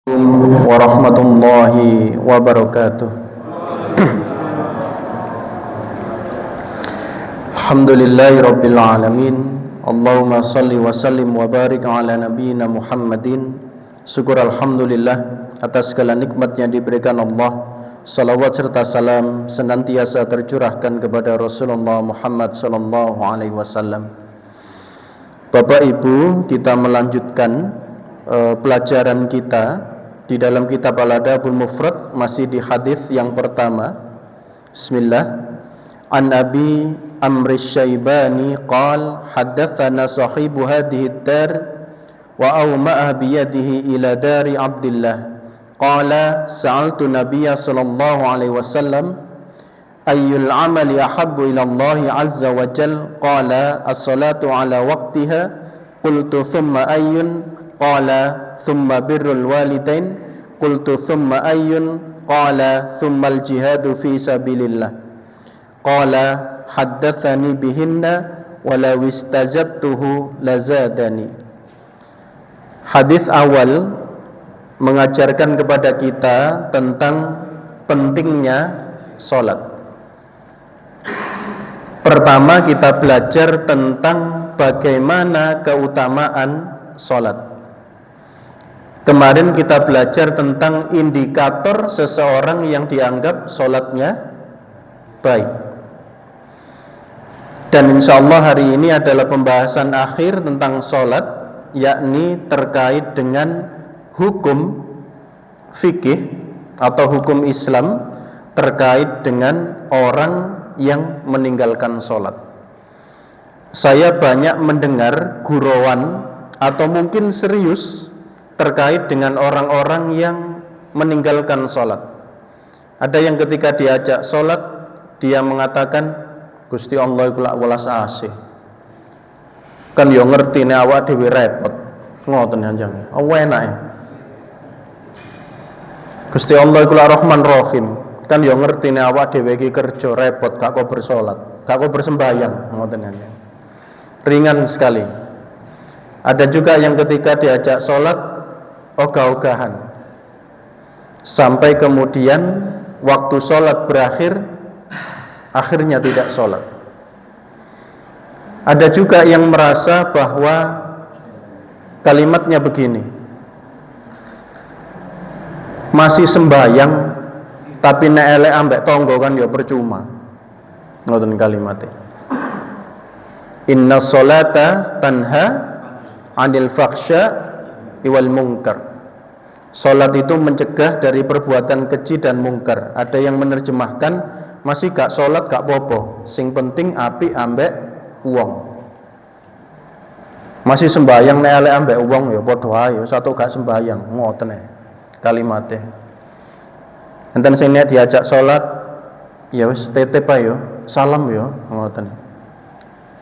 Warahmatullahi wabarakatuh. Alhamdulillahi rabbil alamin. Allahumma salli wa sallim wa barik ala nabiyyina Muhammadin. Syukur alhamdulillah atas segala nikmat yang diberikan Allah. Salawat serta salam senantiasa tercurahkan kepada Rasulullah Muhammad sallallahu alaihi wasallam. Bapak Ibu, kita melanjutkan pelajaran kita di dalam kitab Al-Adabul Mufrad, masih di hadis yang pertama. Bismillah. An Abi Amr Syaibani qal haddatsana sahibu hadhihi ad-dar wa awma'a bi yadihi ila dari Abdullah qala sa'altu Nabiyya sallallahu alaihi wasallam ayyul amali ahabbu ila Allah azza wa jalla qala as-salatu ala waqtiha qultu thumma ayyun qala thumma birrul walidain qultu thumma ayyun qala thumma al-jihadu fi sabilillah qala haddatsani bihinna walau istajabtuhu lazadani. Hadis awal mengajarkan kepada kita tentang pentingnya salat. Pertama, kita belajar tentang bagaimana keutamaan salat. Kemarin kita belajar tentang indikator seseorang yang dianggap sholatnya baik. Dan insya Allah hari ini adalah pembahasan akhir tentang sholat, yakni terkait dengan hukum fikih atau hukum Islam terkait dengan orang yang meninggalkan sholat. Saya banyak mendengar gurauan atau mungkin serius terkait dengan orang-orang yang meninggalkan sholat. Ada yang ketika diajak sholat, dia mengatakan, Gusti Allah iku lak welas asih. Kan yo ngerti nek awak dhewe repot. Ngoten anjang. Enak. Gusti Allah iku lak Rahman Rahim. Kan yo ngerti nek awak dhewe iki kerja repot, gak kok bersolat, gak kok bersembahyang. Ngoten anjang. Ringan sekali. Ada juga yang ketika diajak sholat ogah-ogahan sampai kemudian waktu sholat berakhir, akhirnya tidak sholat. Ada juga yang merasa bahwa kalimatnya begini, masih sembahyang tapi nek elek ambek tonggo kan ya percuma. Ngoten kalimatnya. Inna sholata tanha anil fakhsya iwal mungkar. Salat itu mencegah dari perbuatan keji dan mungkar. Ada yang menerjemahkan masih gak salat gak popo, sing penting api ambek uang. Masih sembahyang nek elek ambek uang ya padha ae, satu gak sembahyang. Ngoten e kalimatnya. Enten sing nek diajak salat ya wis tetep ae yo, salam yo, ngoten.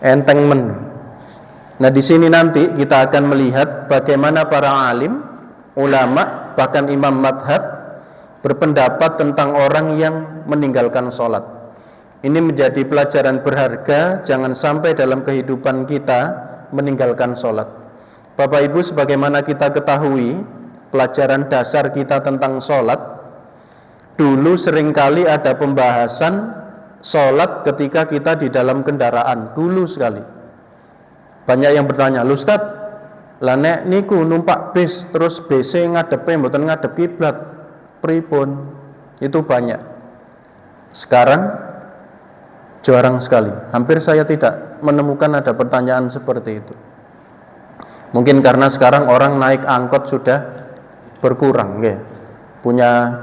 Enteng men. Nah, di sini nanti kita akan melihat bagaimana para alim, ulama, bahkan imam madhab berpendapat tentang orang yang meninggalkan sholat. Ini menjadi pelajaran berharga, jangan sampai dalam kehidupan kita meninggalkan sholat. Bapak Ibu, sebagaimana kita ketahui, pelajaran dasar kita tentang sholat, dulu seringkali ada pembahasan sholat ketika kita di dalam kendaraan, dulu sekali. Banyak yang bertanya, Ustaz, lah nek niku numpak bis terus BC ngadepe mboten ngadep kiblat, pripun? Itu banyak. Sekarang jarang sekali. Hampir saya tidak menemukan ada pertanyaan seperti itu. Mungkin karena sekarang orang naik angkot sudah berkurang, ya. Punya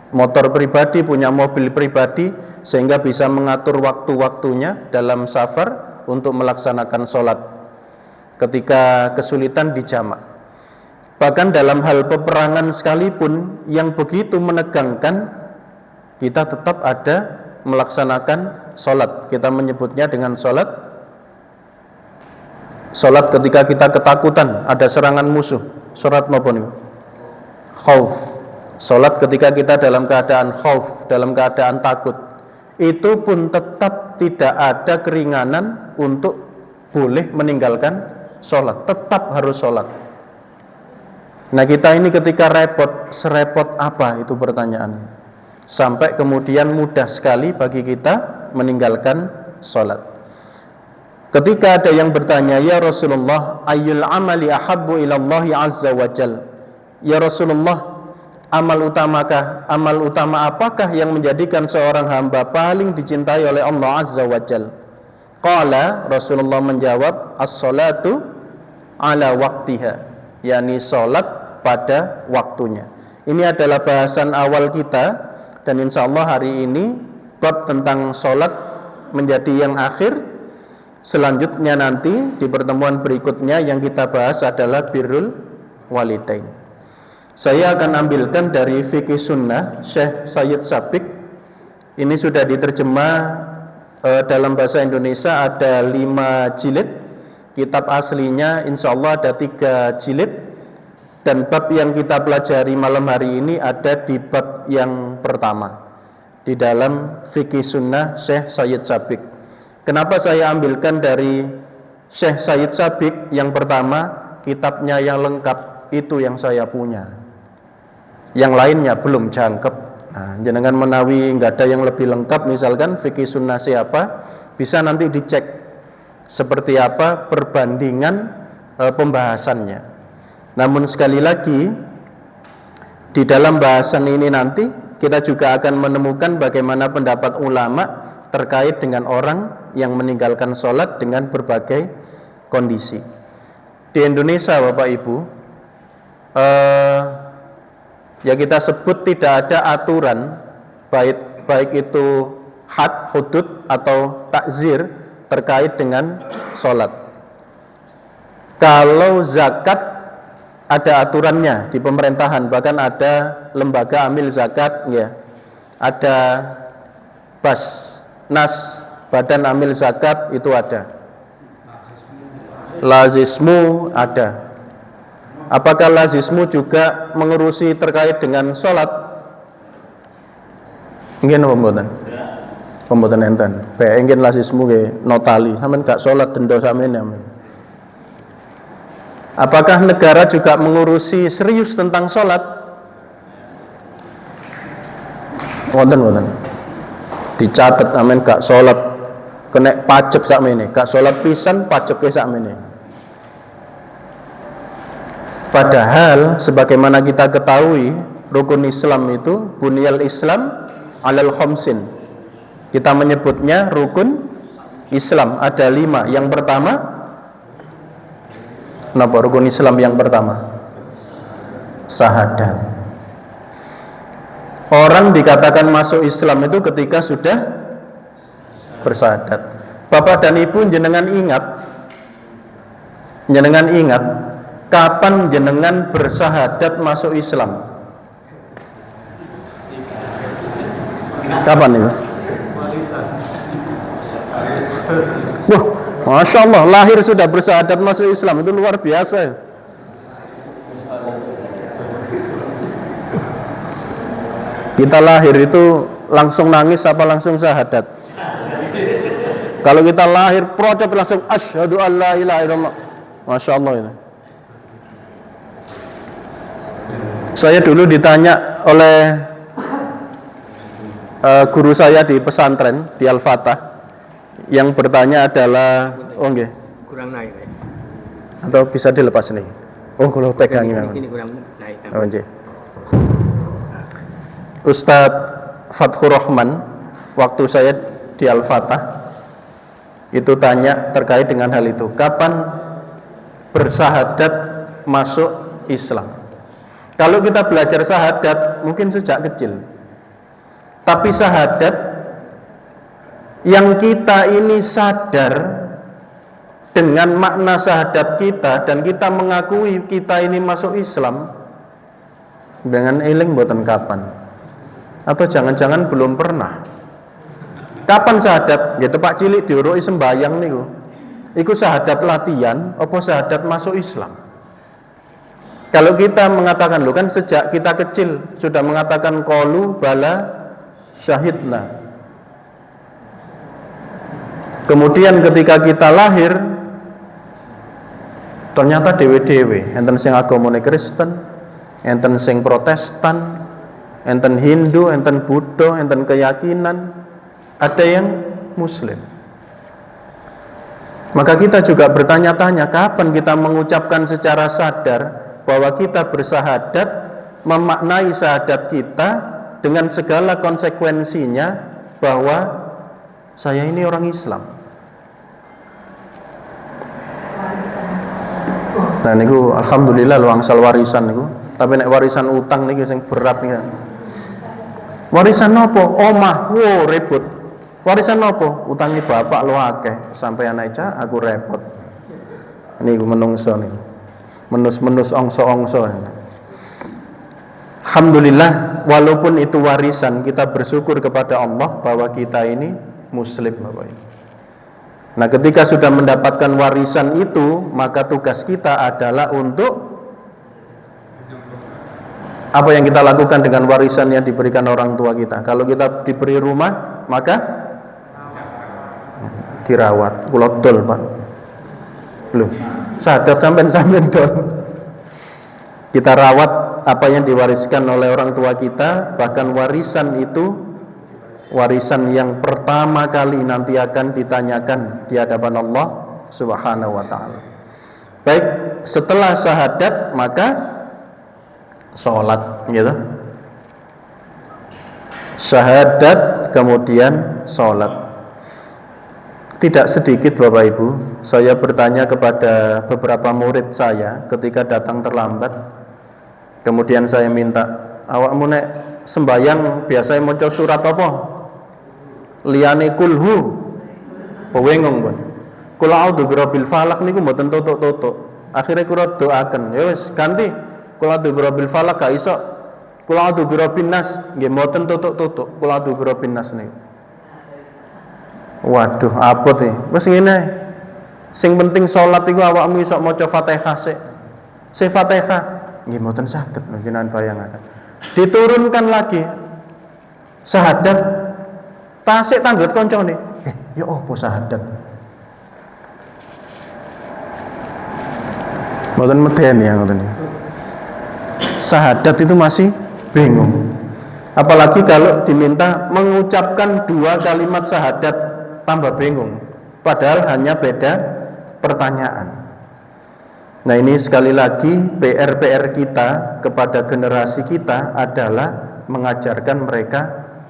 motor pribadi, punya mobil pribadi, sehingga bisa mengatur waktu-waktunya dalam safar untuk melaksanakan sholat ketika kesulitan dijamak. Bahkan dalam hal peperangan sekalipun yang begitu menegangkan, kita tetap ada melaksanakan sholat. Kita menyebutnya dengan sholat ketika kita ketakutan, ada serangan musuh. Sholat maupun khauf. Sholat ketika kita dalam keadaan khauf, dalam keadaan takut. Itu pun tetap tidak ada keringanan untuk boleh meninggalkan sholat, tetap harus sholat. Nah kita ini ketika repot, serepot apa itu pertanyaan. Sampai kemudian mudah sekali bagi kita meninggalkan sholat. Ketika ada yang bertanya, ya Rasulullah, ayyul amali ahabbu ilallahi azza wa jal. Ya Rasulullah, amal utama apakah yang menjadikan seorang hamba paling dicintai oleh Allah azza wa jal? Qala, Rasulullah menjawab, as-salatu ala waktiha, yakni sholat pada waktunya. Ini adalah bahasan awal kita, dan insya Allah hari ini bab tentang sholat menjadi yang akhir. Selanjutnya nanti di pertemuan berikutnya yang kita bahas adalah birrul walidain. Saya akan ambilkan dari Fikih Sunnah Syekh Sayyid Sabiq. Ini sudah diterjemah dalam bahasa Indonesia, ada 5 jilid. Kitab aslinya insya Allah ada 3 jilid. Dan bab yang kita pelajari malam hari ini ada di bab yang pertama di dalam Fikih Sunnah Syekh Sayyid Sabiq. Kenapa saya ambilkan dari Syekh Sayyid Sabiq? Yang pertama, kitabnya yang lengkap itu yang saya punya, yang lainnya belum jangkep. Nah, jenengan menawi nggak ada yang lebih lengkap, misalkan Fikih Sunnah siapa, bisa nanti dicek seperti apa perbandingan pembahasannya. Namun sekali lagi, di dalam bahasan ini nanti kita juga akan menemukan bagaimana pendapat ulama terkait dengan orang yang meninggalkan sholat dengan berbagai kondisi. Di Indonesia Bapak Ibu, ya kita sebut tidak ada aturan baik itu had, hudud atau takzir terkait dengan sholat. Kalau zakat ada aturannya di pemerintahan, bahkan ada lembaga amil zakat, ya, ada Nas, badan amil zakat itu ada. Lazismu ada. Apakah lazismu juga mengurusi terkait dengan sholat? Ingin pembuatan? Pembuatan enten. Ingin lazismu ke notali, sampean gak sholat denda sampean ya. Apakah negara juga mengurusi serius tentang sholat? Wonten. Dicatat amen gak sholat kena pajak sakmene, gak sholat pisan pajaknya sakmene. Padahal sebagaimana kita ketahui, rukun Islam itu bunyal Islam alal khamsin. Kita menyebutnya rukun Islam ada 5. Yang pertama, kenapa rukun Islam yang pertama? Syahadat. Orang dikatakan masuk Islam itu ketika sudah bersyahadat. Bapak dan Ibu jenengan ingat kapan jenengan bersyahadat masuk Islam? Kapan itu? Wah, Masya Allah, lahir sudah bersyahadat masuk Islam, itu luar biasa. Kita lahir itu langsung nangis apa langsung syahadat? Kalau kita lahir procot langsung asyhadu an la ilaha illallah. Masya Allah itu. Saya dulu ditanya oleh guru saya di pesantren di Al-Fatah, yang bertanya adalah, kurang naik. Atau bisa dilepas nih? Oh, kalau pegangin. Ini kurang naik. Oh, Ustadz Fathur Rahman waktu saya di Al-Fatah itu tanya terkait dengan hal itu, kapan bersyahadat masuk Islam? Kalau kita belajar syahadat mungkin sejak kecil, tapi syahadat yang kita ini sadar dengan makna syahadat kita dan kita mengakui kita ini masuk Islam dengan eling mboten kapan? Atau jangan-jangan belum pernah? Kapan syahadat? Ya tepak cilik diuruki sembayang niku. Iku syahadat latihan apa syahadat masuk Islam? Kalau kita mengatakan, lo kan sejak kita kecil sudah mengatakan qalu bala syahidna. Kemudian ketika kita lahir ternyata dewe-dewe enten sing agamane Kristen, enten sing Protestan, enten Hindu, enten Buddha, enten keyakinan, ada yang Muslim. Maka kita juga bertanya-tanya, kapan kita mengucapkan secara sadar bahwa kita bersahadat, memaknai syahadat kita dengan segala konsekuensinya bahwa saya ini orang Islam. Nah niku alhamdulillah lu angsal warisan niku. Tapi nek warisan utang niki sing berat nih. Warisan nopo? Omah, wo repot. Warisan nopo? Utangi bapak lu akeh, sampai anak cah aku repot. Niku menungso niku. Menus-menus ongso-ongso. Alhamdulillah, walaupun itu warisan, kita bersyukur kepada Allah bahwa kita ini Muslim, Bapak Ibu. Nah, ketika sudah mendapatkan warisan itu, maka tugas kita adalah untuk apa yang kita lakukan dengan warisan yang diberikan orang tua kita. Kalau kita diberi rumah, maka dirawat. Kula dol, Pak. Loh, sadap sampean dol. Kita rawat apa yang diwariskan oleh orang tua kita, bahkan warisan itu warisan yang pertama kali nanti akan ditanyakan di hadapan Allah Subhanahu wa taala. Baik, setelah syahadat maka sholat, gitu. Syahadat kemudian sholat. Tidak sedikit Bapak Ibu, saya bertanya kepada beberapa murid saya ketika datang terlambat. Kemudian saya minta, awakmu nek sembayang biasanya maca surat apa? Liyane kulhu pewengong pun kul a'udzu birabbil falaq niku mboten tutuk-tutuk. Akhire kula doaken ya wis ganti kul a'udzu birabbil falaq gak iso kul a'udzu birabbin nas nggih mboten tutuk-tutuk kul a'udzu birabbin nas niku. Waduh abot iki wis ngene sing penting salat iku awakmu iso maca Fatihah sik Fatihah nggih mboten saged jenengan bayangaken diturunkan lagi syahadat tasik tanglet koncone. Ya apa syahadat? Mboten medeni ya ngoten. Syahadat itu masih bingung. Apalagi kalau diminta mengucapkan 2 kalimat syahadat tambah bingung. Padahal hanya beda pertanyaan. Nah, ini sekali lagi PR kita kepada generasi kita adalah mengajarkan mereka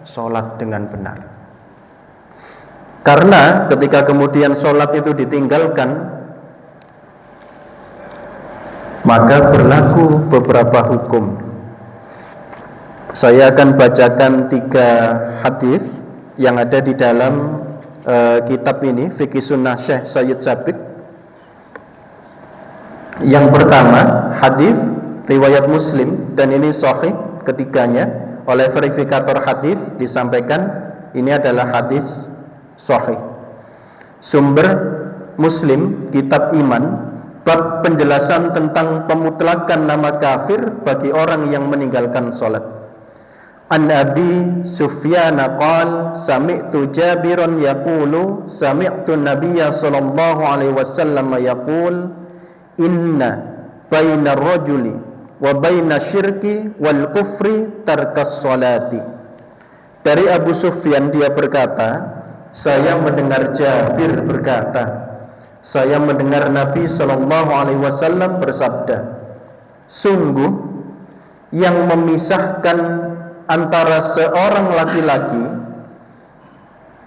sholat dengan benar. Karena ketika kemudian sholat itu ditinggalkan, maka berlaku beberapa hukum. Saya akan bacakan 3 hadis yang ada di dalam kitab ini, Fiqih Sunnah Syekh Sayyid Sabit. Yang pertama, hadis riwayat Muslim dan ini sahih ketiganya oleh verifikator hadis disampaikan ini adalah hadis sahih. Sumber Muslim, kitab iman, bab penjelasan tentang pemutlakan nama kafir bagi orang yang meninggalkan salat. An Abi Sufyan qala sami'tu Jabiran yaqulu sami'tu Nabiyya sallallahu alaihi wasallam yaqul inna bainar rajuli wa baina syirki wal kufri tarkas salati. Dari Abu Sufyan dia berkata, saya mendengar Jabir berkata, saya mendengar Nabi sallallahu alaihi wasallam bersabda, sungguh yang memisahkan antara seorang laki-laki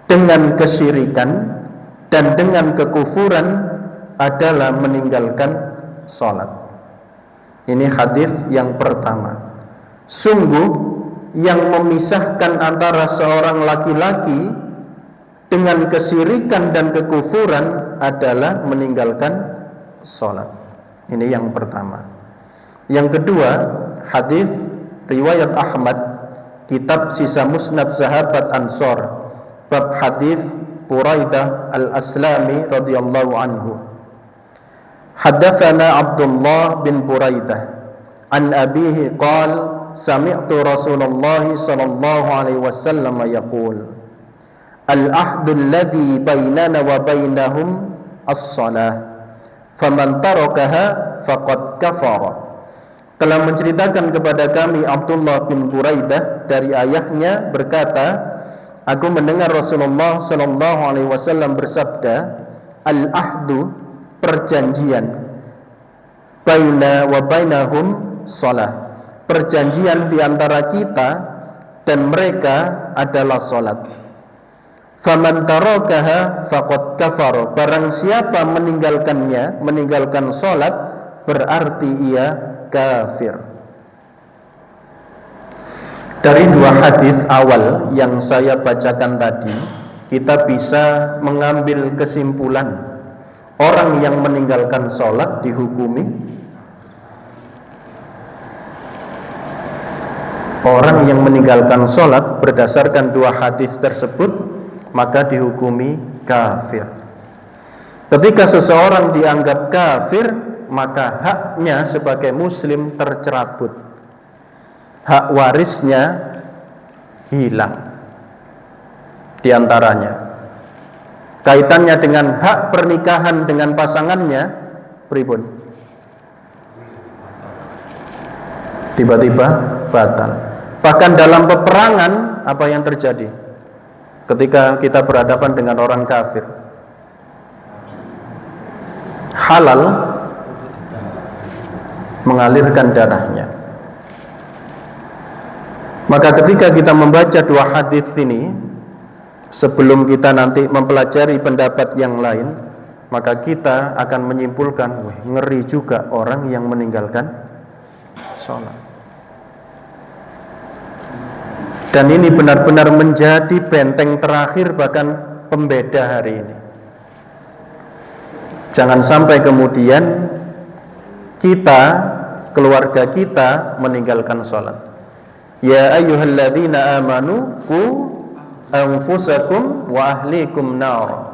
dengan kesyirikan dan dengan kekufuran adalah meninggalkan sholat. Ini hadis yang pertama. Sungguh yang memisahkan antara seorang laki-laki dengan kesyirikan dan kekufuran adalah meninggalkan sholat. Ini yang pertama. Yang kedua, hadis riwayat Ahmad, kitab Sisa Musnad Sahabat Ansor, bab hadis Buraidah Al-Aslami radhiyallahu anhu. Haddatsana Abdullah bin Buraidah an abihi qala sami'tu Rasulullah sallallahu alaihi wasallam yaqul al-ahdu alladhi bainana wa bainahum as-salah faman tarakaha faqad kafara telah menceritakan kepada kami Abdullah bin Buraidah dari ayahnya berkata, aku mendengar Rasulullah sallallahu alaihi wasallam bersabda, al-ahdu, perjanjian, baina wa bainahum shalah, perjanjian di antara kita dan mereka adalah salat. Faman tarakaha faqad kafara, barang siapa meninggalkannya, meninggalkan salat, berarti ia kafir. Dari dua hadis awal yang saya bacakan tadi, kita bisa mengambil kesimpulan orang yang meninggalkan sholat dihukumi, orang yang meninggalkan sholat berdasarkan dua hadis tersebut maka dihukumi kafir. Ketika seseorang dianggap kafir, maka haknya sebagai muslim tercerabut, hak warisnya hilang. Di antaranya kaitannya dengan hak pernikahan dengan pasangannya, pripun? Tiba-tiba batal. Bahkan dalam peperangan, apa yang terjadi ketika kita berhadapan dengan orang kafir? Halal mengalirkan darahnya. Maka ketika kita membaca dua hadis ini, sebelum kita nanti mempelajari pendapat yang lain, maka kita akan menyimpulkan, wah, ngeri juga orang yang meninggalkan sholat. Dan ini benar-benar menjadi benteng terakhir, bahkan pembeda hari ini. Jangan sampai kemudian kita, keluarga kita meninggalkan sholat. Ya ayyuhalladzina amanu qu anfusakum wa ahlikum nar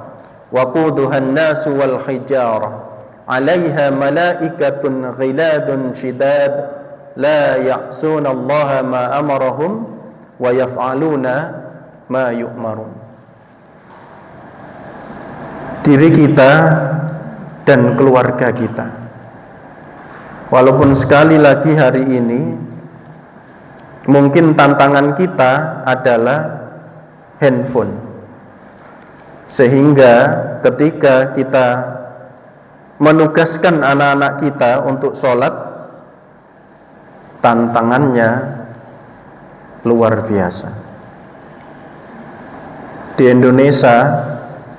wa quduhan nasu wal hijarah 'alaiha malaikatun ghiladun shidad la ya'suna allaha ma amarahum wa yaf'aluna ma yu'marun. Diri kita dan keluarga kita, walaupun sekali lagi hari ini mungkin tantangan kita adalah handphone, sehingga ketika kita menugaskan anak-anak kita untuk sholat, tantangannya luar biasa. Di Indonesia,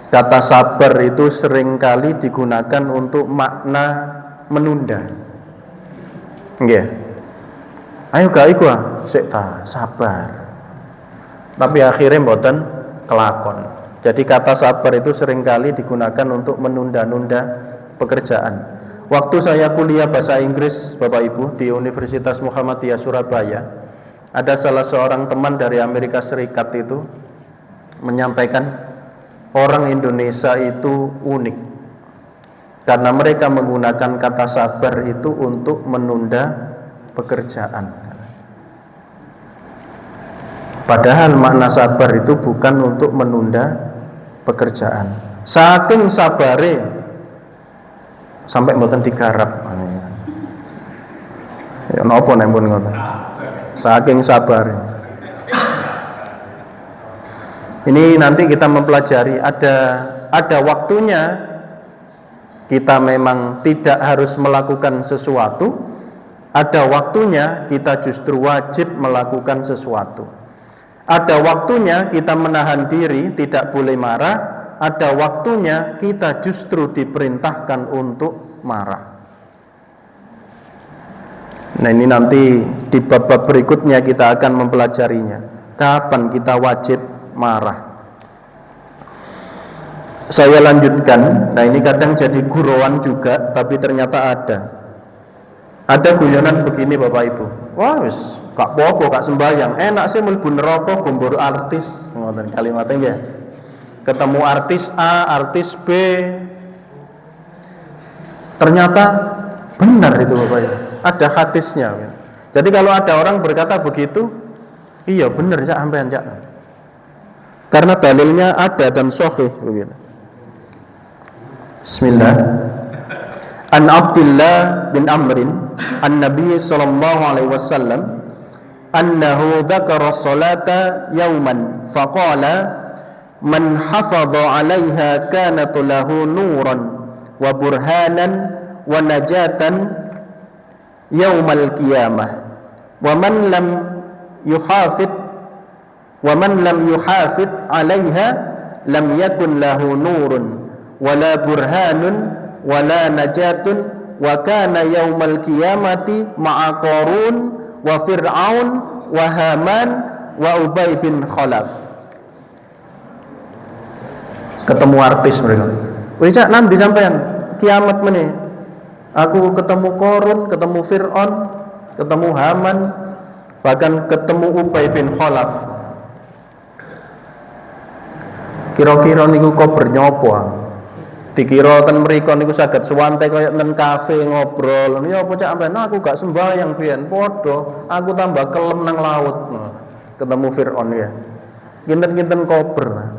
kata sabar itu seringkali digunakan untuk makna menunda. Nggih. Ayo gak iku sik ta, sabar. Tapi akhirnya mboten kelakon. Jadi kata sabar itu seringkali digunakan untuk menunda-nunda pekerjaan. Waktu saya kuliah bahasa Inggris, Bapak Ibu, di Universitas Muhammadiyah Surabaya, ada salah seorang teman dari Amerika Serikat itu menyampaikan orang Indonesia itu unik karena mereka menggunakan kata sabar itu untuk menunda pekerjaan. Padahal makna sabar itu bukan untuk menunda pekerjaan. Saking sabare sampai mboten digarap. Ya napa nek pun ngoten. Saking sabare. Ini nanti kita mempelajari, ada waktunya kita memang tidak harus melakukan sesuatu, ada waktunya kita justru wajib melakukan sesuatu. Ada waktunya kita menahan diri, tidak boleh marah. Ada waktunya kita justru diperintahkan untuk marah. Nah, ini nanti di bab-bab berikutnya kita akan mempelajarinya. Kapan kita wajib marah? Saya lanjutkan. Nah, ini kadang jadi gurauan juga, tapi ternyata ada. Ada guyonan begini Bapak Ibu. Wah wis gak apa-apa gak sembahyang, enak sih mlebu neraka gombor artis. Ngoten kalimatnya nggih. Ketemu artis A, artis B. Ternyata benar itu Bapak Ibu. Ada hadisnya. Jadi kalau ada orang berkata begitu, iya benar ya sampean ya. Karena dalilnya ada dan sahih begitu. Bismillah. An Abdullah bin Amrin an Nabi sallallahu alaihi wasallam annahu dzakara salata yauman faqala man hafadha 'alaiha kanat lahu nuran wa burhanan wa najatan yaumal qiyamah wa man lam yuhafid 'alaiha lam yakun lahu nurun wala burhanun wala najatun wa kana yaumal qiyamati ma'a Qarun wa Fir'aun wa Haman wa Ubay bin Khalaf. Ketemu artis mereka. Wis cak nanti sampean kiamat meneh. Aku ketemu Qarun, ketemu Fir'aun, ketemu Haman, bahkan ketemu Ubay bin Khalaf. Kira-kira niku kober nyopo? Dikira ten mriko niku saged suwante kaya nen kafe ngobrol. Ya apa cak amben aku gak sembahyang biyen padha, aku tambah kelem nang laut. Ketemu Firaun ya. Kinten-kinten kober.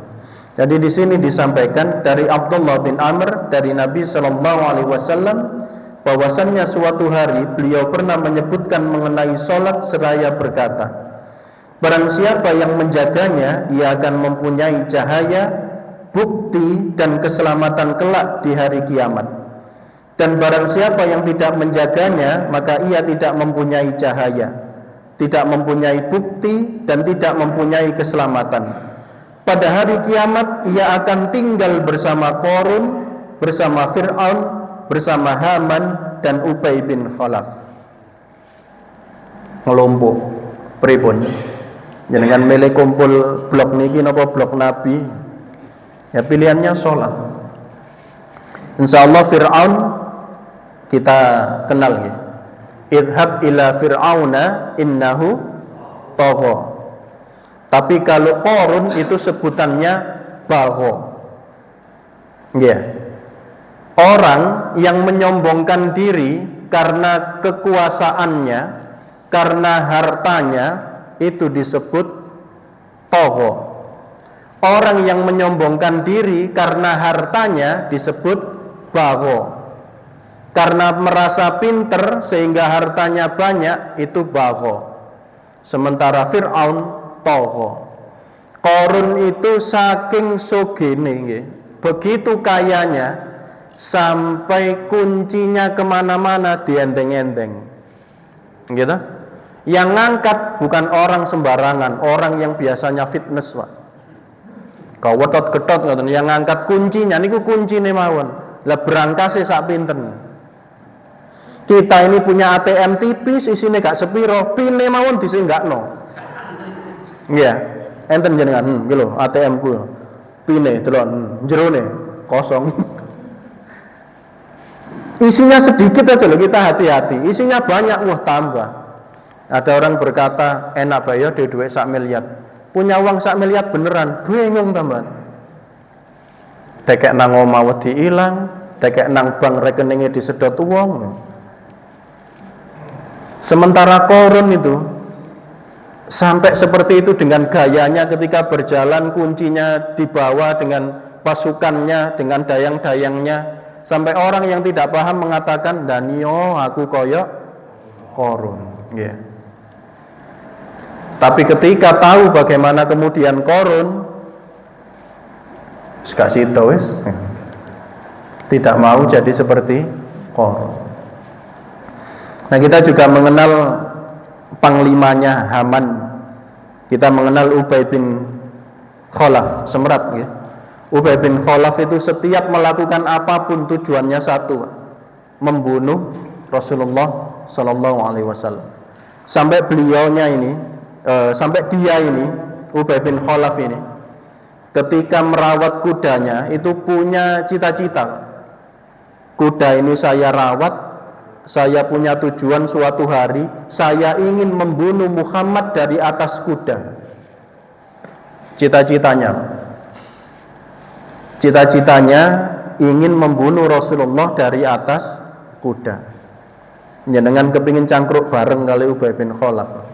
Jadi di sini disampaikan dari Abdullah bin Amr dari Nabi sallallahu alaihi wasallam bahwasannya suatu hari beliau pernah menyebutkan mengenai salat seraya berkata, barang siapa yang menjaganya ia akan mempunyai cahaya, bukti dan keselamatan kelak di hari kiamat. Dan barang siapa yang tidak menjaganya maka ia tidak mempunyai cahaya, tidak mempunyai bukti dan tidak mempunyai keselamatan. Pada hari kiamat ia akan tinggal bersama Qarun, bersama Fir'aun, bersama Haman dan Ubay bin Khalaf. Ngelompok pripun? Jenengan milih kumpul blok niki napa blok Nabi? Ya pilihannya sholat. Insyaallah Fir'aun kita kenal ya. Idhab ila Fir'auna innahu tagha. Tapi kalau Qarun itu sebutannya bagha. Ya. Orang yang menyombongkan diri karena kekuasaannya, karena hartanya itu disebut tagha. Orang yang menyombongkan diri karena hartanya disebut bagha. Karena merasa pinter sehingga hartanya banyak itu bagha. Sementara Fir'aun tagha. Qarun itu saking sugene, begitu kayanya sampai kuncinya kemana-mana dienteng-enteng. Gitu? Yang ngangkat bukan orang sembarangan, orang yang biasanya fitness, Pak. Kau wetot-getot ngoten, yang ngangkat kuncinya niku kuncine mawon. Lah berangkase sak pinten. Kita ini punya ATM tipis, isine gak sepiro, pine mawon disenggakno. Nggih, enten jenengan, nggih lho, ATM ku. Pine delon jerone kosong. Isinya sedikit aja loh, kita hati-hati. Isinya banyak, wah tambah. Ada orang berkata, enak bae ya duit 1 miliar. Punya uang 1 miliar beneran, bingung tambahan. Tekek nang omah wedi ilang, tekek nang bank rekeningnya disedot uang. Sementara Qarun itu sampai seperti itu dengan gayanya ketika berjalan, kuncinya dibawa dengan pasukannya, dengan dayang-dayangnya, sampai orang yang tidak paham mengatakan, "Danio, aku koyok Qarun." Yeah. Tapi ketika tahu bagaimana kemudian Qarun kasih tahu tidak mau jadi seperti Qarun. Nah, kita juga mengenal panglimanya Haman. Kita mengenal Ubay bin Khalaf, semrat ya. Ubay bin Khalaf itu setiap melakukan apapun tujuannya satu, membunuh Rasulullah Sallallahu Alaihi Wasallam. Sampai beliaunya ini, sampai dia ini, Ubay bin Khalaf ini, ketika merawat kudanya itu punya cita-cita. Kuda ini saya rawat, saya punya tujuan suatu hari saya ingin membunuh Muhammad dari atas kuda. Cita-citanya ingin membunuh Rasulullah dari atas kuda. Jenengan kepingin cangkruk bareng kali Ubay bin Khalaf.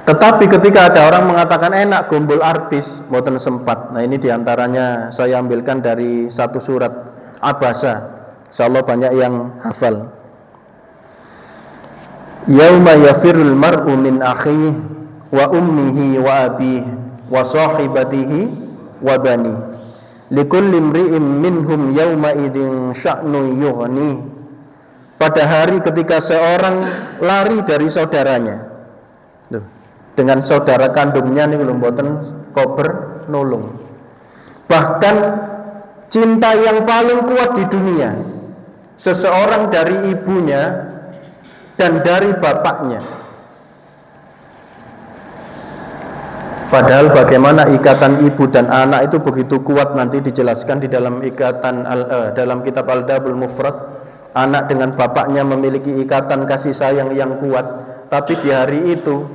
Tetapi ketika ada orang mengatakan enak gombol artis, mboten sempat. Nah, ini diantaranya saya ambilkan dari satu surat Abasa Insyaallah banyak yang hafal. Yauma yafirul mar'u min akhihi wa ummihi wa abihi wa sahibatihi wa bani. Likulli imri'in minhum yauma idzin sya'nu yughni. Pada hari ketika seorang lari dari saudaranya. Tuh, dengan saudara kandungnya niku lho mboten kober nulung. Bahkan cinta yang paling kuat di dunia seseorang dari ibunya dan dari bapaknya. Padahal bagaimana ikatan ibu dan anak itu begitu kuat, nanti dijelaskan di dalam dalam kitab Al-Adabul Mufrad. Anak dengan bapaknya memiliki ikatan kasih sayang yang kuat, tapi di hari itu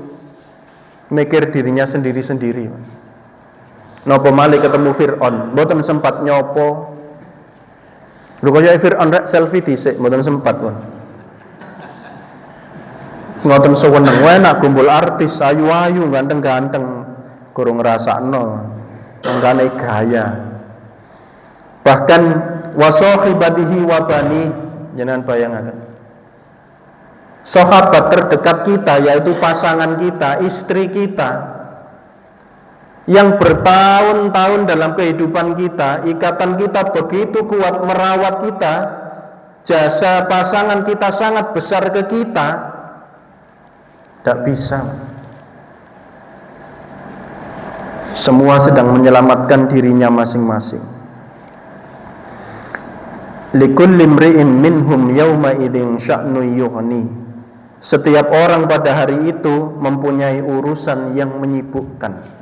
mikir dirinya sendiri-sendiri. Nopo malih ketemu Fir'aun, mboten sempat nyopo. Lho kaya Fir'aun rek selfie dhisik, mboten sempat pun. Ngoten seweneng wae nak kumpul artis ayu-ayu ganteng-ganteng kurang ngrasakno mangkane gaya. Bahkan wasahibatihi wa bani, jenengan bayangaken. Sahabat terdekat kita yaitu pasangan kita, istri kita yang bertahun-tahun dalam kehidupan kita, ikatan kita begitu kuat merawat kita, jasa pasangan kita sangat besar ke kita. Tidak bisa. Semua sedang menyelamatkan dirinya masing-masing. Likulli imri'in minhum yauma idzin sya'nu yughni. Setiap orang pada hari itu mempunyai urusan yang menyibukkan.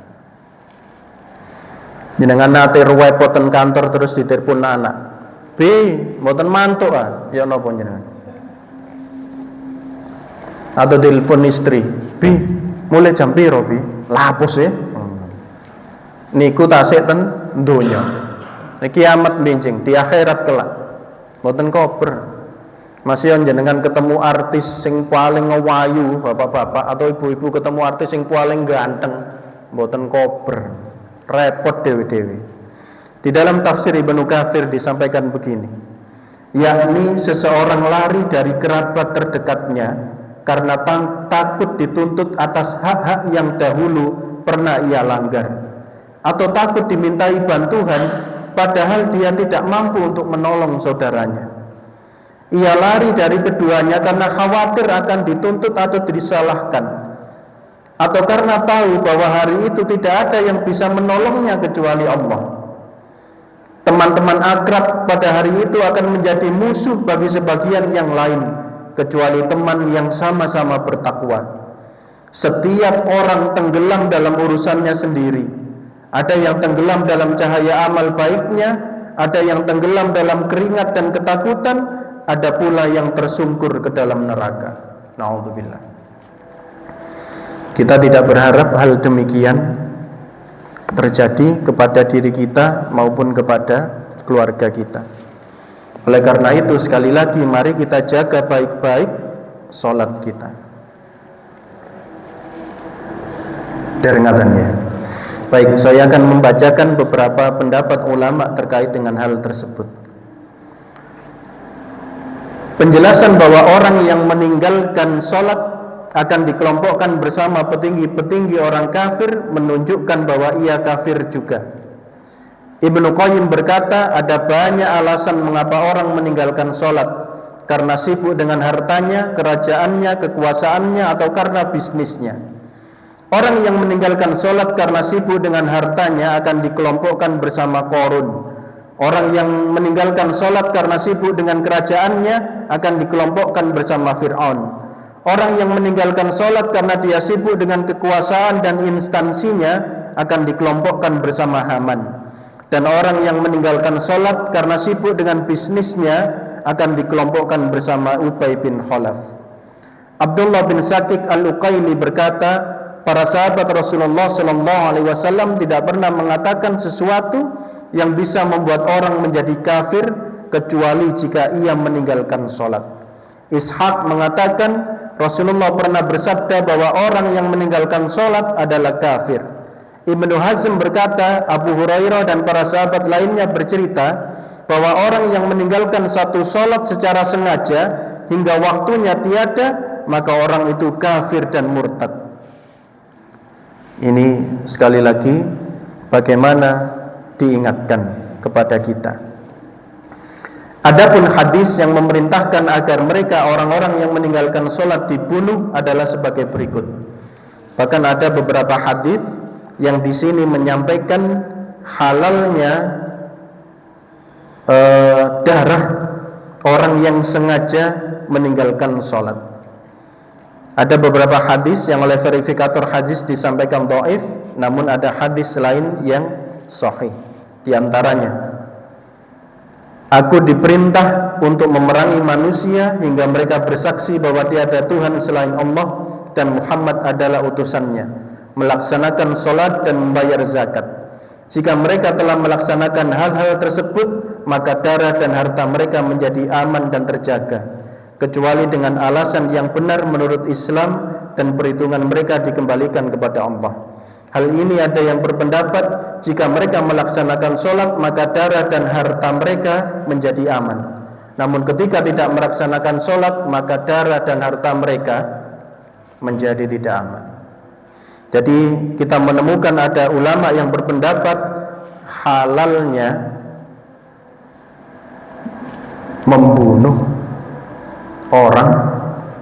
Jenengan nate ruwepoten kantor terus ditelepon anak. Bi, mboten mantuk ah. Ya napa jenengan? Atau telepon istri, bi mulai jam piro bi, lapus ya. Niku tasik ten donya. Kiamat benjing di akhirat kelak. Mboten kober. Masih jenengan ketemu artis sing paling ngewayu, bapak-bapak atau ibu-ibu ketemu artis sing paling ganteng, mboten kober. Repot dewi-dewi. Di dalam tafsir Ibnu Katsir disampaikan begini, yakni seseorang lari dari kerabat terdekatnya karena takut dituntut atas hak-hak yang dahulu pernah ia langgar, atau takut dimintai bantuan padahal dia tidak mampu untuk menolong saudaranya. Ia lari dari keduanya karena khawatir akan dituntut atau disalahkan, atau karena tahu bahwa hari itu tidak ada yang bisa menolongnya kecuali Allah. Teman-teman akrab pada hari itu akan menjadi musuh bagi sebagian yang lain, kecuali teman yang sama-sama bertakwa. Setiap orang tenggelam dalam urusannya sendiri. Ada yang tenggelam dalam cahaya amal baiknya, ada yang tenggelam dalam keringat dan ketakutan, ada pula yang tersungkur ke dalam neraka. Na'udzubillah. Kita tidak berharap hal demikian terjadi kepada diri kita maupun kepada keluarga kita. Oleh karena itu sekali lagi mari kita jaga baik-baik sholat kita. Deringatannya. Baik, saya akan membacakan beberapa pendapat ulama terkait dengan hal tersebut. Penjelasan bahwa orang yang meninggalkan sholat akan dikelompokkan bersama petinggi-petinggi orang kafir menunjukkan bahwa ia kafir juga. Ibnu Qayyim berkata, ada banyak alasan mengapa orang meninggalkan sholat, karena sibuk dengan hartanya, kerajaannya, kekuasaannya, atau karena bisnisnya. Orang yang meninggalkan sholat karena sibuk dengan hartanya akan dikelompokkan bersama Qarun. Orang yang meninggalkan sholat karena sibuk dengan kerajaannya akan dikelompokkan bersama Fir'aun. Orang yang meninggalkan sholat karena dia sibuk dengan kekuasaan dan instansinya akan dikelompokkan bersama Haman. Dan orang yang meninggalkan sholat karena sibuk dengan bisnisnya akan dikelompokkan bersama Ubay bin Khalaf. Abdullah bin Sakik al-Uqaili berkata, para sahabat Rasulullah SAW tidak pernah mengatakan sesuatu yang bisa membuat orang menjadi kafir kecuali jika ia meninggalkan sholat. Ishaq mengatakan Rasulullah pernah bersabda bahwa orang yang meninggalkan sholat adalah kafir. Ibnu Hazm berkata, Abu Hurairah dan para sahabat lainnya bercerita bahwa orang yang meninggalkan satu sholat secara sengaja hingga waktunya tiada, maka orang itu kafir dan murtad. Ini sekali lagi bagaimana diingatkan kepada kita. Adapun hadis yang memerintahkan agar mereka orang-orang yang meninggalkan sholat dibunuh adalah sebagai berikut. Bahkan ada beberapa hadis yang di sini menyampaikan halalnya darah orang yang sengaja meninggalkan sholat. Ada beberapa hadis yang oleh verifikator hadis disampaikan dhaif, namun ada hadis lain yang sahih. Di antaranya, aku diperintah untuk memerangi manusia hingga mereka bersaksi bahwa tiada Tuhan selain Allah dan Muhammad adalah utusannya, melaksanakan sholat dan membayar zakat. Jika mereka telah melaksanakan hal-hal tersebut, maka darah dan harta mereka menjadi aman dan terjaga, kecuali dengan alasan yang benar menurut Islam dan perhitungan mereka dikembalikan kepada Allah. Hal ini ada yang berpendapat jika mereka melaksanakan sholat maka darah dan harta mereka menjadi aman. Namun ketika tidak melaksanakan sholat maka darah dan harta mereka menjadi tidak aman. Jadi kita menemukan ada ulama yang berpendapat halalnya membunuh orang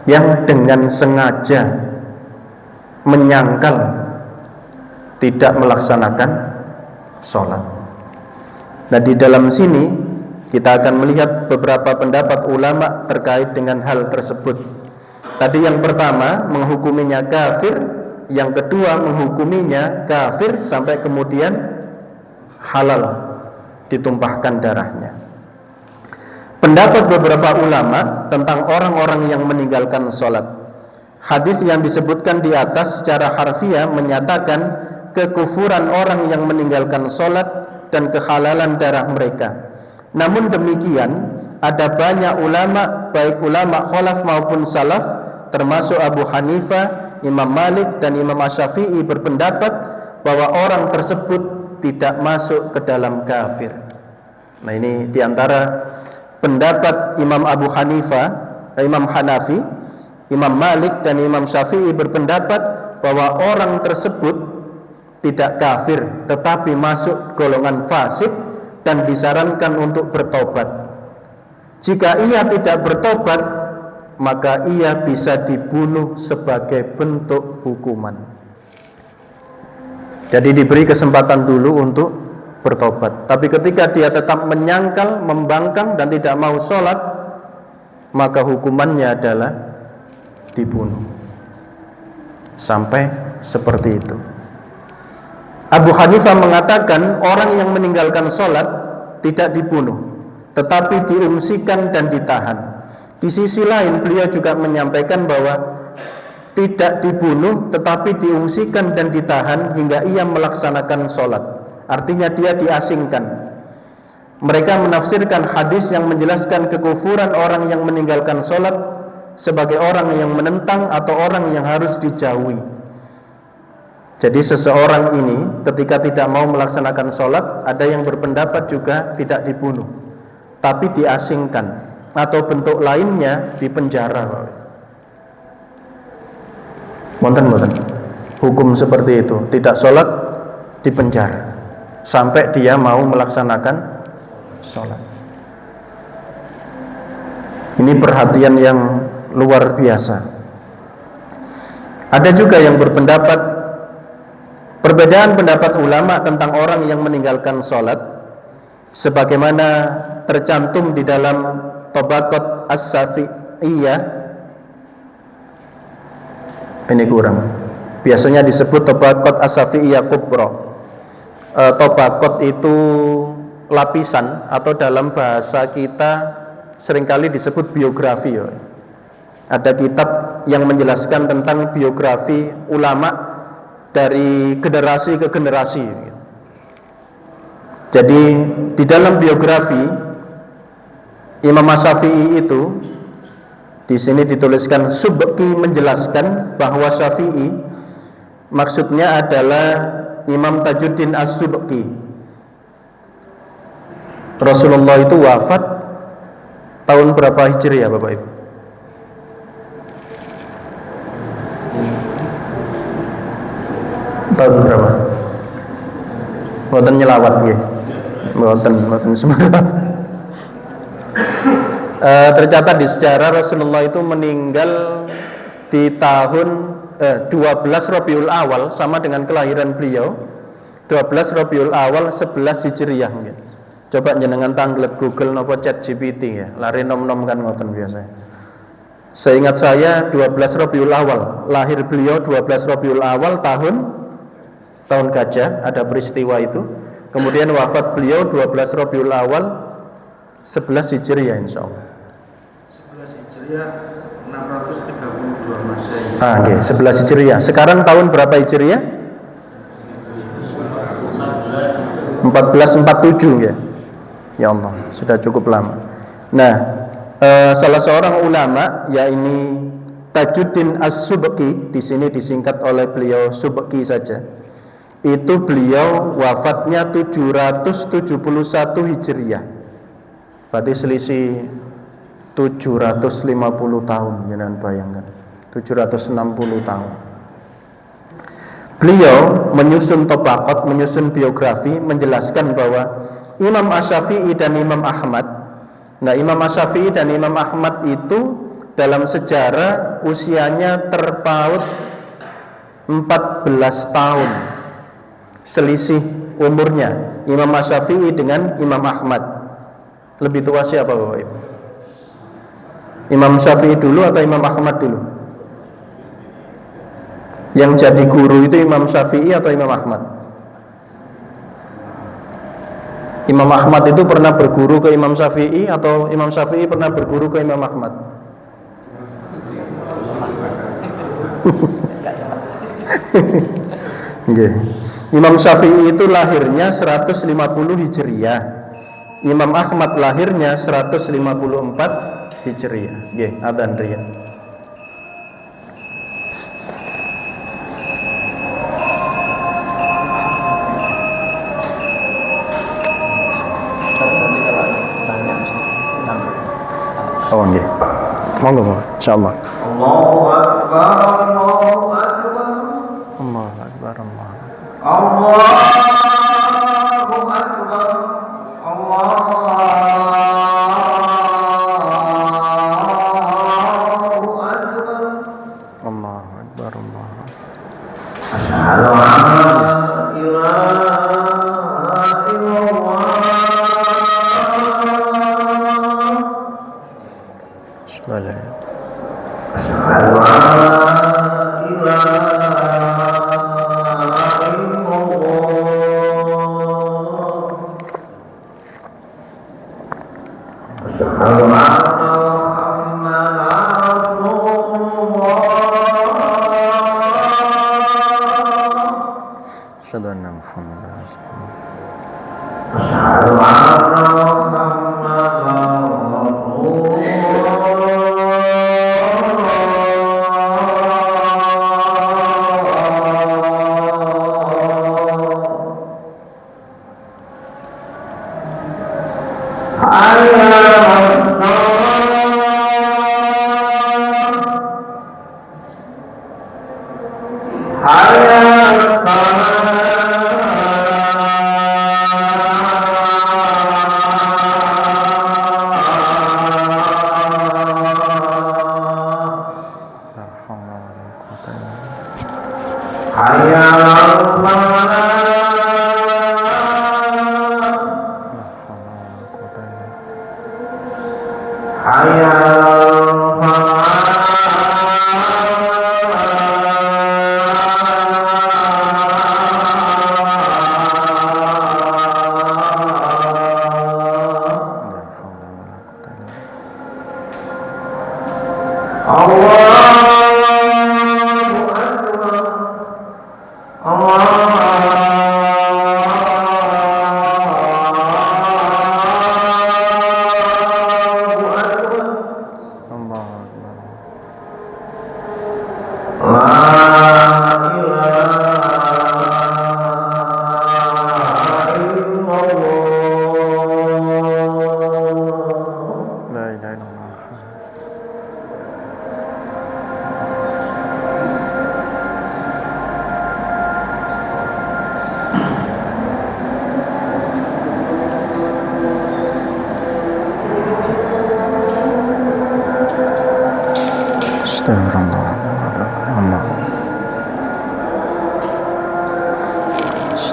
yang dengan sengaja menyangkal tidak melaksanakan sholat. Nah, di dalam sini kita akan melihat beberapa pendapat ulama terkait dengan hal tersebut. Tadi yang pertama menghukuminya kafir, yang kedua menghukuminya kafir sampai kemudian halal ditumpahkan darahnya. Pendapat beberapa ulama tentang orang-orang yang meninggalkan sholat. Hadis yang disebutkan di atas secara harfiah menyatakan kekufuran orang yang meninggalkan sholat dan kehalalan darah mereka. Namun demikian, ada banyak ulama, baik ulama khalaf maupun salaf, termasuk Abu Hanifah, Imam Malik dan Imam Asy-Syafi'i berpendapat bahwa orang tersebut tidak masuk ke dalam kafir. Nah, ini diantara pendapat Imam Abu Hanifah, Imam Hanafi, Imam Malik dan Imam Syafi'i berpendapat bahwa orang tersebut tidak kafir tetapi masuk golongan fasik dan disarankan untuk bertobat. Jika ia tidak bertobat, maka ia bisa dibunuh sebagai bentuk hukuman. Jadi diberi kesempatan dulu untuk bertobat. Tapi ketika dia tetap menyangkal, membangkang dan tidak mau sholat, maka hukumannya adalah dibunuh. Sampai seperti itu. Abu Hanifah mengatakan orang yang meninggalkan sholat tidak dibunuh, tetapi diungsikan dan ditahan. Di sisi lain beliau juga menyampaikan bahwa tidak dibunuh tetapi diungsikan dan ditahan hingga ia melaksanakan sholat. Artinya dia diasingkan. Mereka menafsirkan hadis yang menjelaskan kekufuran orang yang meninggalkan sholat sebagai orang yang menentang atau orang yang harus dijauhi. Jadi seseorang ini ketika tidak mau melaksanakan sholat, ada yang berpendapat juga tidak dibunuh, tapi diasingkan atau bentuk lainnya dipenjara. Monten. Hukum seperti itu, tidak sholat dipenjara sampai dia mau melaksanakan sholat. Ini perhatian yang luar biasa. Ada juga yang berpendapat perbedaan pendapat ulama tentang orang yang meninggalkan sholat sebagaimana tercantum di dalam Tabaqat As-Syafi'iyah. Ini kurang. Biasanya disebut Tabaqat As-Syafi'iyah Kubra. Tabaqat itu lapisan atau dalam bahasa kita seringkali disebut biografi. Ada kitab yang menjelaskan tentang biografi ulama dari generasi ke generasi. Jadi di dalam biografi Imam Syafi'i itu di sini dituliskan Subki menjelaskan bahwa Syafi'i maksudnya adalah Imam Tajuddin As-Subki. Rasulullah itu wafat tahun berapa Hijriah Bapak Ibu? Tahun berapa? Mboten nyelawat nggih. Mboten semerap. Tercatat di sejarah Rasulullah itu meninggal di tahun 12 Rabiul Awal, sama dengan kelahiran beliau. 12 Rabiul Awal 11 Hijriah mungkin. Coba jenengan tanglet Google nopo ChatGPT ya. Lari nom-nom kan ngoten biasa. Seingat saya 12 Rabiul Awal, lahir beliau 12 Rabiul Awal tahun gajah, ada peristiwa itu. Kemudian wafat beliau 12 Rabiul Awal 11 Hijriah insyaallah. 11 Hijriah 632 Masehi. Okay, 11 Hijriah. Sekarang tahun berapa Hijriah? 1447 ya. Ya Allah, sudah cukup lama. Nah, salah seorang ulama yakni Tajuddin As-Subki, di sini disingkat oleh beliau Subki saja. Itu beliau wafatnya 771 Hijriah. Berarti selisih 750 tahun, jangan bayangkan. 760 tahun. Beliau menyusun tabaqat, menyusun biografi, menjelaskan bahwa Imam Asy-Syafi'i dan Imam Ahmad. Nah, Imam Asy-Syafi'i dan Imam Ahmad itu dalam sejarah usianya terpaut 14 tahun. Selisih umurnya Imam Asy-Syafi'i dengan Imam Ahmad. Lebih tua siapa Bapak Ibu? Imam Syafi'i dulu atau Imam Ahmad dulu? Yang jadi guru itu Imam Syafi'i atau Imam Ahmad? Imam Ahmad itu pernah berguru ke Imam Syafi'i atau Imam Syafi'i pernah berguru ke Imam Ahmad? Okay. Imam Syafi'i itu lahirnya 150 Hijriah. Imam Ahmad lahirnya 154 Hijriah. Nggih, adzan riya. Oh nggih. Monggo, insyaallah. Allahu Akbar, Allahu Akbar. Allahu Akbar, Allah. Allahu Akbar. Allahu Akbar, Allah. Asyhadu an la ilaha illallah. Bismillah. Asyhadu an la ilaha illallah. Asyhadu anna Muhammadan Rasulullah. Asyhadu anna Muhammadan Rasulullah. Asyhadu anna Muhammadan Allahu Akbar.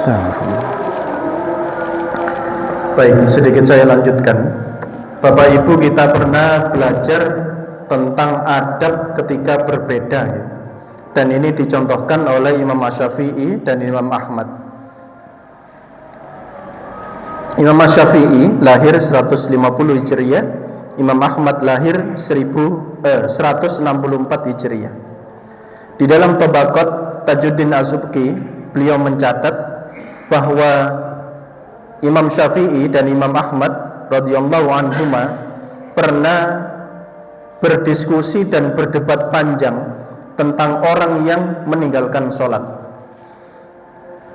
Astagfirullah. Baik, sedikit saya lanjutkan. Bapak Ibu, kita pernah belajar tentang adab ketika berbeda ya. Dan ini dicontohkan oleh Imam Asy-Syafi'i dan Imam Ahmad. Imam Asy-Syafi'i lahir 150 Hijriah, Imam Ahmad lahir 164 Hijriah. Di dalam Tabaqat Tajuddin Az-Zubki, beliau mencatat bahwa Imam Syafi'i dan Imam Ahmad radhiyallahu anhuma pernah berdiskusi dan berdebat panjang tentang orang yang meninggalkan sholat.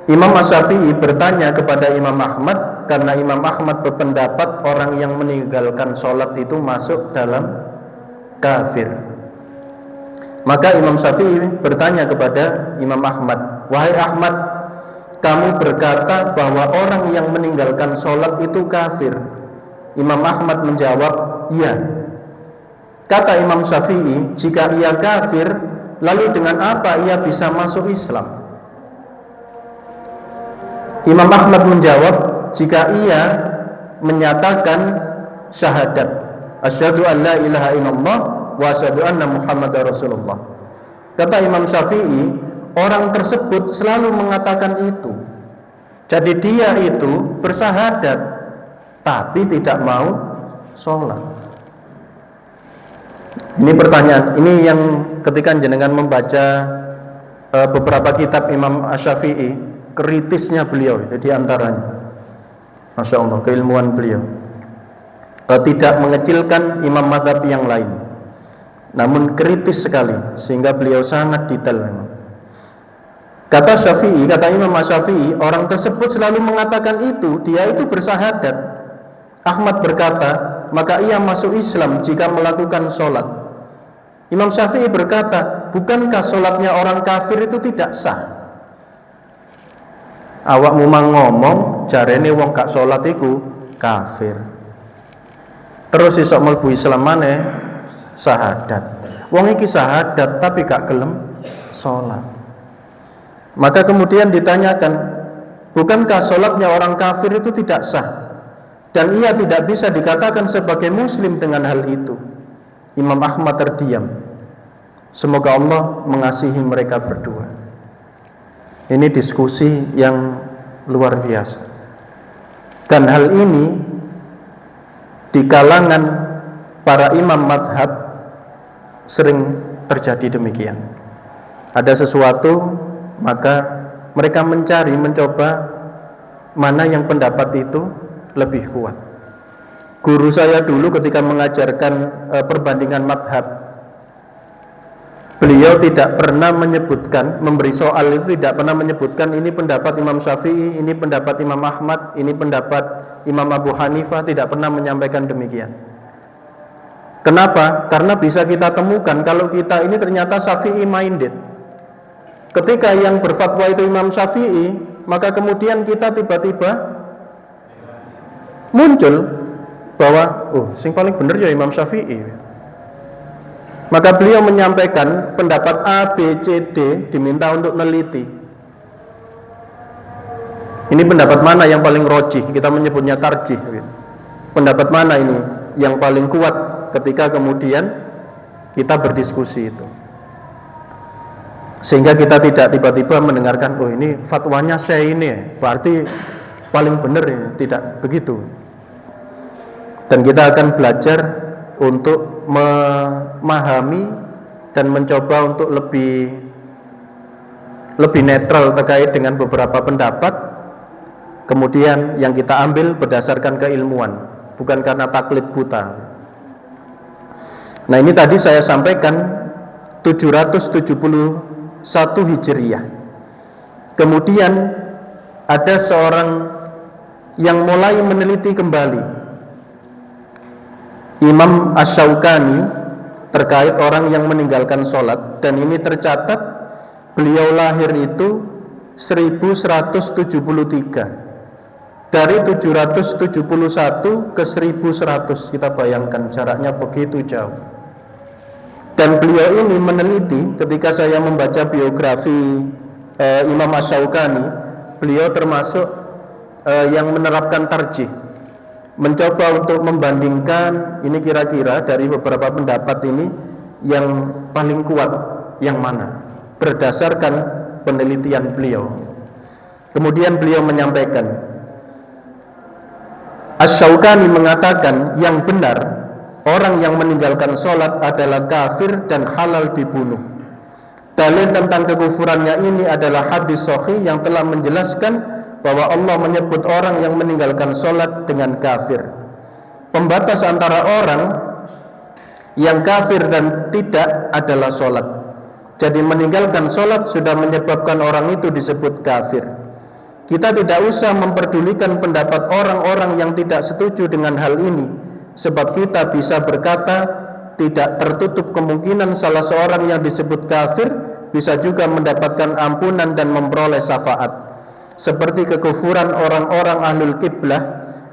Imam Syafi'i bertanya kepada Imam Ahmad, karena Imam Ahmad berpendapat orang yang meninggalkan sholat itu masuk dalam kafir. Maka Imam Syafi'i bertanya kepada Imam Ahmad, wahai Ahmad, kamu berkata bahwa orang yang meninggalkan sholat itu kafir. Imam Ahmad menjawab, iya. Kata Imam Syafi'i, jika ia kafir, lalu dengan apa ia bisa masuk Islam? Imam Ahmad menjawab, jika ia menyatakan syahadat, asyhadu an la ilaha illallah wa asyhadu anna Muhammadar Rasulullah. Kata Imam Syafi'i, orang tersebut selalu mengatakan itu. Jadi dia itu bersyahadat tapi tidak mau sholat. Ini pertanyaan, ini yang ketika jenengan membaca beberapa kitab Imam Asy-Syafi'i, kritisnya beliau di antaranya, Masya Allah, keilmuan beliau, tidak mengecilkan imam mazhab yang lain, namun kritis sekali, sehingga beliau sangat detail memang. Kata Syafi'i, kata Imam Syafi'i, orang tersebut selalu mengatakan itu, dia itu bersyahadat. Ahmad berkata, maka ia masuk Islam jika melakukan sholat. Imam Syafi'i berkata, bukankah sholatnya orang kafir itu tidak sah? Awakmu mang ngomong, jarene wong gak sholat itu kafir. Terus isok mlebu Islam maneh syahadat. Wong iki syahadat tapi gak gelem sholat. Maka kemudian ditanyakan, bukankah sholatnya orang kafir itu tidak sah? Dan ia tidak bisa dikatakan sebagai muslim dengan hal itu. Imam Ahmad terdiam. Semoga Allah mengasihi mereka berdua. Ini diskusi yang luar biasa. Dan hal ini di kalangan para imam madhab sering terjadi demikian. Ada sesuatu, maka mereka mencoba mana yang pendapat itu lebih kuat. Guru saya dulu ketika mengajarkan perbandingan madhab, beliau tidak pernah menyebutkan, memberi soal itu tidak pernah menyebutkan ini pendapat Imam Syafi'i, ini pendapat Imam Ahmad, ini pendapat Imam Abu Hanifah, tidak pernah menyampaikan demikian. Kenapa? Karena bisa kita temukan kalau kita ini ternyata Syafi'i minded. Ketika yang berfatwa itu Imam Syafi'i, maka kemudian kita tiba-tiba muncul bahwa sing paling benar ya Imam Syafi'i. Maka beliau menyampaikan pendapat A, B, C, D, diminta untuk meneliti. Ini pendapat mana yang paling rojih? Kita menyebutnya tarjih. Pendapat mana ini yang paling kuat ketika kemudian kita berdiskusi itu? Sehingga kita tidak tiba-tiba mendengarkan, ini fatwanya saya ini, berarti paling benar ini. Tidak begitu. Dan kita akan belajar untuk memahami dan mencoba untuk lebih netral terkait dengan beberapa pendapat, kemudian yang kita ambil berdasarkan keilmuan, bukan karena taklid buta. Nah, ini tadi saya sampaikan 771 Hijriah. Kemudian ada seorang yang mulai meneliti kembali, Imam Asy-Syaukani, terkait orang yang meninggalkan sholat. Dan ini tercatat beliau lahir itu 1173. Dari 771 ke 1100, kita bayangkan jaraknya begitu jauh. Dan beliau ini meneliti, ketika saya membaca biografi Imam Asy-Syaukani, beliau termasuk yang menerapkan tarjih, mencoba untuk membandingkan ini kira-kira dari beberapa pendapat ini yang paling kuat yang mana berdasarkan penelitian beliau. Kemudian beliau menyampaikan, Asy-Syaukani mengatakan yang benar orang yang meninggalkan sholat adalah kafir dan halal dibunuh. Dalil tentang kekufurannya ini adalah hadis sahih yang telah menjelaskan bahwa Allah menyebut orang yang meninggalkan sholat dengan kafir. Pembatas antara orang yang kafir dan tidak adalah sholat. Jadi meninggalkan sholat sudah menyebabkan orang itu disebut kafir. Kita tidak usah memperdulikan pendapat orang-orang yang tidak setuju dengan hal ini, sebab kita bisa berkata tidak tertutup kemungkinan salah seorang yang disebut kafir bisa juga mendapatkan ampunan dan memperoleh syafaat, seperti kekufuran orang-orang ahlul qiblah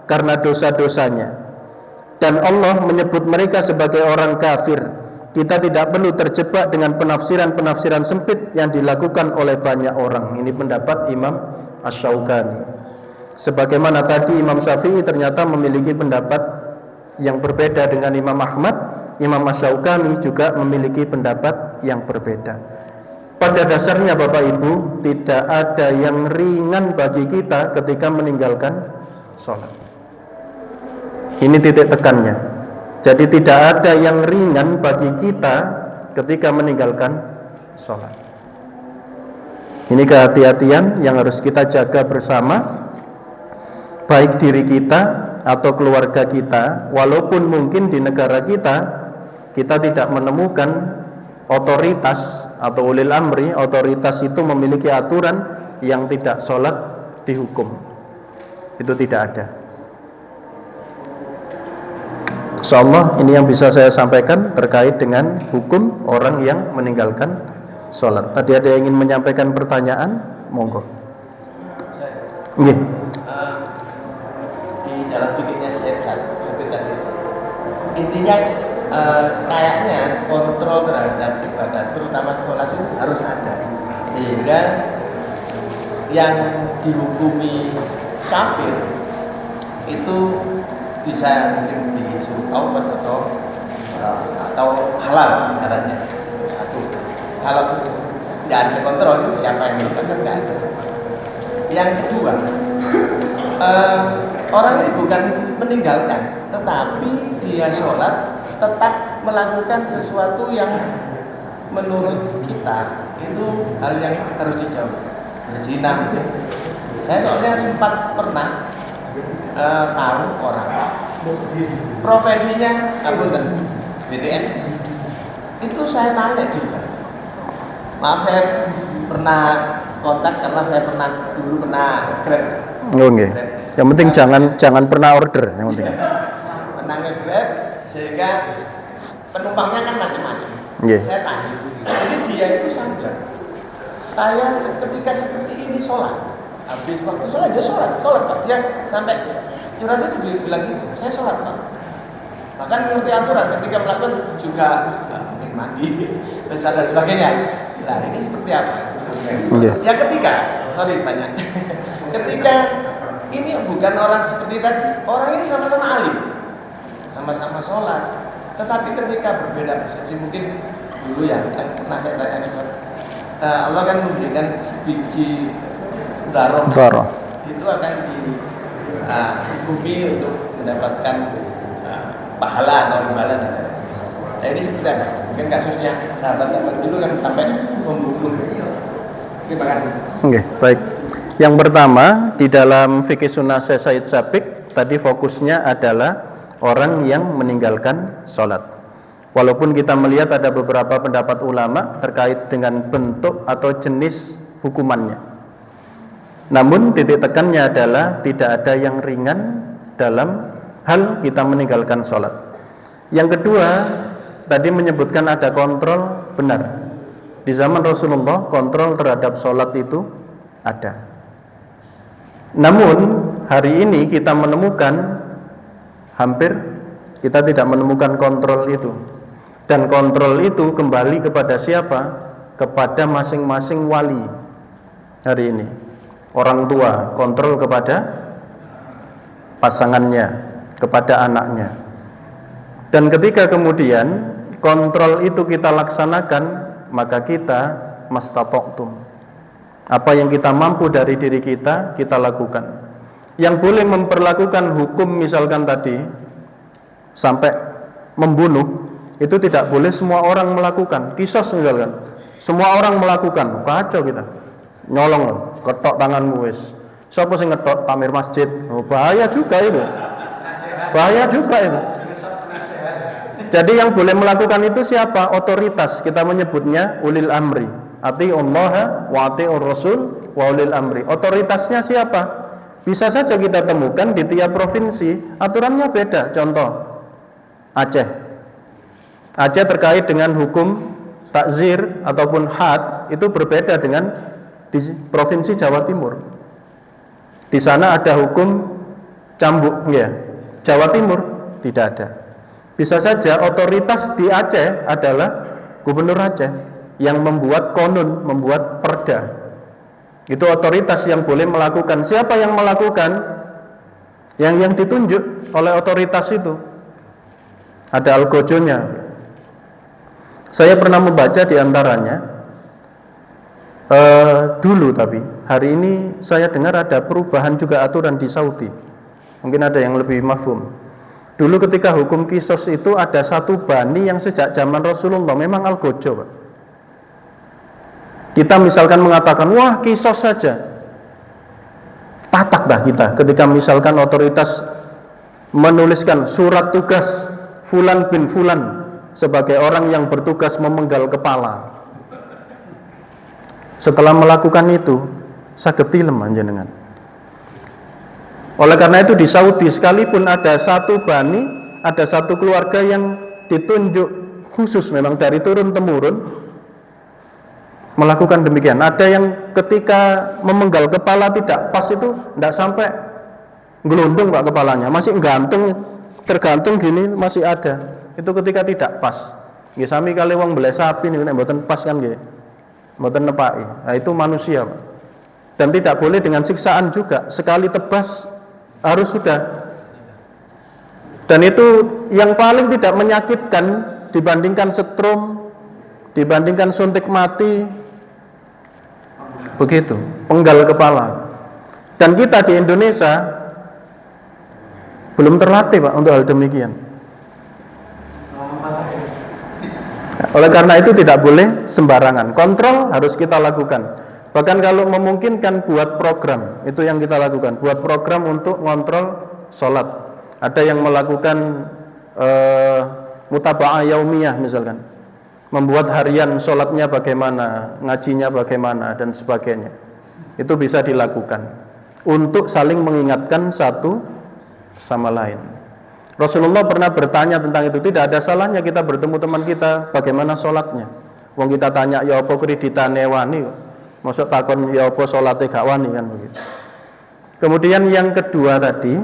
karena dosa-dosanya, dan Allah menyebut mereka sebagai orang kafir. Kita tidak perlu terjebak dengan penafsiran-penafsiran sempit yang dilakukan oleh banyak orang. Ini pendapat Imam Asy-Syaukani. Sebagaimana tadi Imam Syafi'i ternyata memiliki pendapat yang berbeda dengan Imam Ahmad, Imam Asy-Syaukani juga memiliki pendapat yang berbeda. Pada dasarnya Bapak Ibu, tidak ada yang ringan bagi kita ketika meninggalkan sholat. Ini titik tekannya. Jadi tidak ada yang ringan bagi kita ketika meninggalkan sholat. Ini kehati-hatian yang harus kita jaga bersama, baik diri kita atau keluarga kita. Walaupun mungkin di negara kita tidak menemukan otoritas atau ulil amri, otoritas itu memiliki aturan yang tidak sholat dihukum. Itu tidak ada. Insyaallah ini yang bisa saya sampaikan terkait dengan hukum orang yang meninggalkan sholat. Tadi ada yang ingin menyampaikan pertanyaan, monggo. Nggih. Di dalam fikihnya Syekh Sabit tadi, intinya kayaknya kontrol terhadap ibadah, terutama sholat itu harus ada, sehingga yang dihukumi kafir itu bisa mungkin disuruh taubat atau halal caranya. Satu, kalau tidak ada kontrol itu siapa yang melakukan, nggak ada. Yang kedua, orang ini bukan meninggalkan, tetapi dia sholat tetap melakukan sesuatu yang menurut kita itu hal yang harus dijauhi, berzina. Saya soalnya sempat pernah tahu orang profesinya BTS, itu saya tanya juga. Maaf, saya pernah kontak karena saya dulu pernah Grab. Oh, okay. Yang penting jangan pernah order, yang penting. Pernah nge-Grab, sehingga penumpangnya kan macam-macam. Yeah. Saya tanya, jadi dia itu sadar, saya ketika seperti ini sholat, habis waktu sholat dia sholat Pak. Dia sampai curhat itu bilang gitu, saya sholat Pak. Bahkan mengerti aturan, ketika melakukan juga mungkin mandi, besar dan sebagainya. Nah ini seperti apa? Yeah. Ya ketika ini bukan orang seperti tadi, orang ini sama-sama alim, sama-sama sholat, tetapi ketika berbeda persepsi, mungkin dulu yang pernah saya tanya, Allah kan memberikan sebiji zarah itu akan dihukumi untuk mendapatkan pahala atau imbalan. Nah ini seperti apa? Mungkin kasusnya sahabat-sahabat dulu kan sampai membunuh. Terima kasih. Oke, baik. Yang pertama, di dalam fikih sunnah Said Sabiq tadi fokusnya adalah orang yang meninggalkan sholat. Walaupun kita melihat ada beberapa pendapat ulama terkait dengan bentuk atau jenis hukumannya, namun titik tekannya adalah tidak ada yang ringan dalam hal kita meninggalkan sholat. Yang kedua, tadi menyebutkan ada kontrol. Benar, di zaman Rasulullah kontrol terhadap sholat itu ada. Namun hari ini kita menemukan hampir kita tidak menemukan kontrol itu. Dan kontrol itu kembali kepada siapa? Kepada masing-masing wali hari ini. orang tua kontrol kepada pasangannya, kepada anaknya. Dan ketika kemudian kontrol itu kita laksanakan, maka kita mastata'tum, apa yang kita mampu dari diri kita, kita lakukan. Yang boleh memperlakukan hukum misalkan tadi sampai membunuh, itu tidak boleh semua orang melakukan. Kisos misalkan, semua orang melakukan, kacau kita. Nyolong loh, ketok tanganmu wis. Siapa sing ngetok tamir masjid? Oh, bahaya juga itu. Bahaya juga itu. Jadi yang boleh melakukan itu siapa? Otoritas. Kita menyebutnya ulil amri. Atiullaha wa atiur rasul wa ulil amri. Otoritasnya siapa? Bisa saja kita temukan di tiap provinsi aturannya beda. Contoh Aceh. Aceh terkait dengan hukum takzir ataupun had itu berbeda dengan di provinsi Jawa Timur. Di sana ada hukum cambuk, ya. Jawa Timur tidak ada. Bisa saja otoritas di Aceh adalah Gubernur Aceh yang membuat konun, membuat perda. Itu otoritas yang boleh melakukan. Siapa yang melakukan? Yang ditunjuk oleh otoritas itu. Ada algojonya. Saya pernah membaca di antaranya dulu, tapi hari ini saya dengar ada perubahan juga aturan di Saudi. Mungkin ada yang lebih mafhum. Dulu ketika hukum kisos itu ada satu bani yang sejak zaman Rasulullah memang algojo, Pak. Kita misalkan mengatakan, wah kisos saja, tatak dah kita ketika misalkan otoritas menuliskan surat tugas Fulan bin Fulan sebagai orang yang bertugas memenggal kepala. Setelah melakukan itu, saged tilem panjenengan. Oleh karena itu di Saudi sekalipun ada satu bani, ada satu keluarga yang ditunjuk khusus memang dari turun temurun melakukan demikian. Ada yang ketika memenggal kepala tidak pas itu tidak sampai gelundung Pak kepalanya, masih tergantung gini masih ada. Itu ketika tidak pas. Nggih sami kali wong mbeleh sapi niku nek mboten pas kan nggih. Mboten nepaki. Nah, itu manusia, Pak. Dan tidak boleh dengan siksaan juga. Sekali tebas harus sudah. Dan itu yang paling tidak menyakitkan dibandingkan setrum, dibandingkan suntik mati. Begitu, penggal kepala. Dan kita di Indonesia belum terlatih, Pak, untuk hal demikian. Oleh karena itu tidak boleh sembarangan. Kontrol harus kita lakukan. Bahkan kalau memungkinkan buat program, itu yang kita lakukan. Buat program untuk ngontrol sholat. Ada yang melakukan mutaba'ah yaumiyah misalkan. Membuat harian sholatnya bagaimana, ngajinya bagaimana, dan sebagainya. Itu bisa dilakukan. Untuk saling mengingatkan satu sama lain. Rasulullah pernah bertanya tentang itu. Tidak ada salahnya kita bertemu teman kita, bagaimana sholatnya. Wong kita tanya, ya apa kreditane wani, maksud takon ya apa sholatnya gak wani kan begitu. Kemudian yang kedua tadi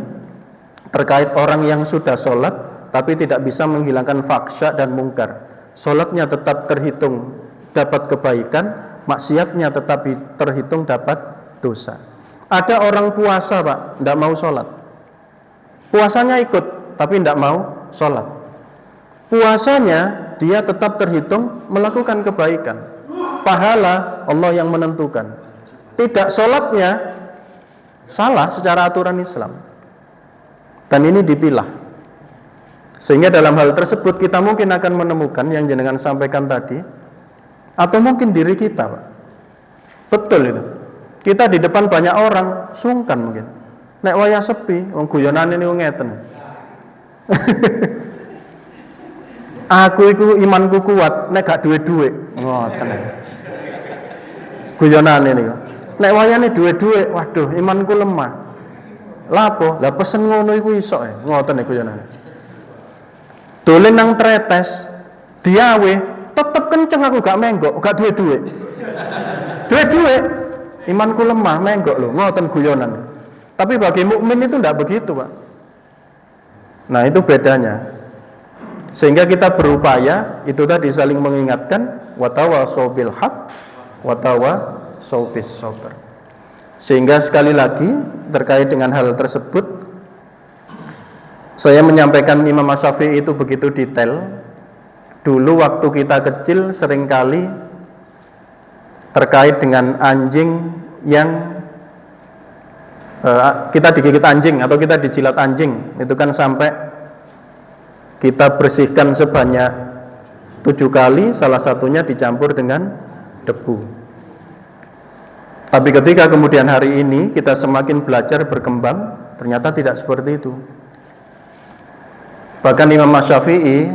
terkait orang yang sudah sholat tapi tidak bisa menghilangkan faksya dan mungkar. Sholatnya tetap terhitung dapat kebaikan, maksiatnya tetap terhitung dapat dosa. Ada orang puasa Pak, tidak mau sholat. Puasanya ikut tapi tidak mau sholat. Puasanya dia tetap terhitung melakukan kebaikan. Pahala Allah yang menentukan. Tidak sholatnya salah secara aturan Islam. Dan ini dipilah. Sehingga dalam hal tersebut kita mungkin akan menemukan yang jenengan sampaikan tadi, atau mungkin diri kita, Pak. Betul itu. Kita di depan banyak orang sungkan mungkin. Nek wayah sepi, wong guyonan ini ngeten. Aku iku imanku kuat, nek gak duwe-duwe. Ngoten. Guyonane niku. Nek wayane duwe-duwe, waduh imanku lemah. Lapo? Lah pesen ngono iku iso e. Ngoten niku guyonane. Dolen nang tretes, diawe, tetep kenceng aku gak menggok, gak duwe-duwe. Duwe-duwe, imanku lemah, menggok lho. Ngoten guyonan. Tapi bagi mukmin itu ndak begitu, Pak. Nah, itu bedanya. Sehingga kita berupaya itu tadi saling mengingatkan, watawasau bil haq watawasau bis sabr. Sehingga sekali lagi terkait dengan hal tersebut, saya menyampaikan Imam Syafi'i itu begitu detail. Dulu waktu kita kecil seringkali terkait dengan anjing yang kita digigit anjing atau kita dijilat anjing, itu kan sampai kita bersihkan sebanyak 7 kali, salah satunya dicampur dengan debu. Tapi ketika kemudian hari ini kita semakin belajar berkembang, ternyata tidak seperti itu. Bahkan Imam Syafi'i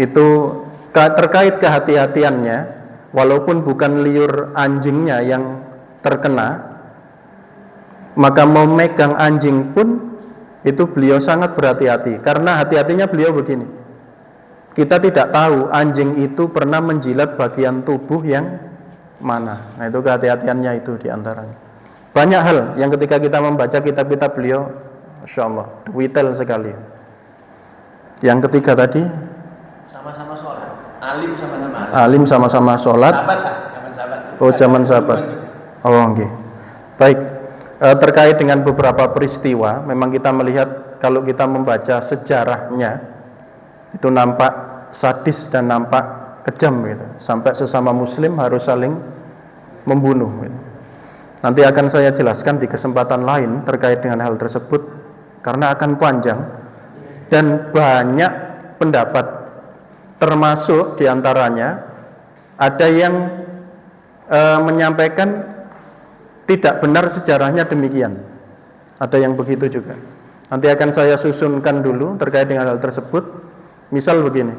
itu terkait kehati-hatiannya, walaupun bukan liur anjingnya yang terkena, maka memegang anjing pun itu beliau sangat berhati-hati. Karena hati-hatinya beliau begini, kita tidak tahu anjing itu pernah menjilat bagian tubuh yang mana. Nah, itu kehati-hatiannya itu diantaranya. Banyak hal yang ketika kita membaca kitab-kitab beliau, Masya Allah, detail sekali. Yang ketiga tadi, sama-sama sholat, alim sama-sama alim sama-sama sholat. Sahabat lah, zaman sahabat. Oh, zaman sahabat. Oh, oke. Baik. Terkait dengan beberapa peristiwa, memang kita melihat kalau kita membaca sejarahnya itu nampak sadis dan nampak kejam gitu. Sampai sesama muslim harus saling membunuh gitu. Nanti akan saya jelaskan di kesempatan lain terkait dengan hal tersebut karena akan panjang dan banyak pendapat, termasuk diantaranya ada yang menyampaikan tidak benar sejarahnya demikian. Ada yang begitu juga. Nanti akan saya susunkan dulu terkait dengan hal tersebut. Misal begini,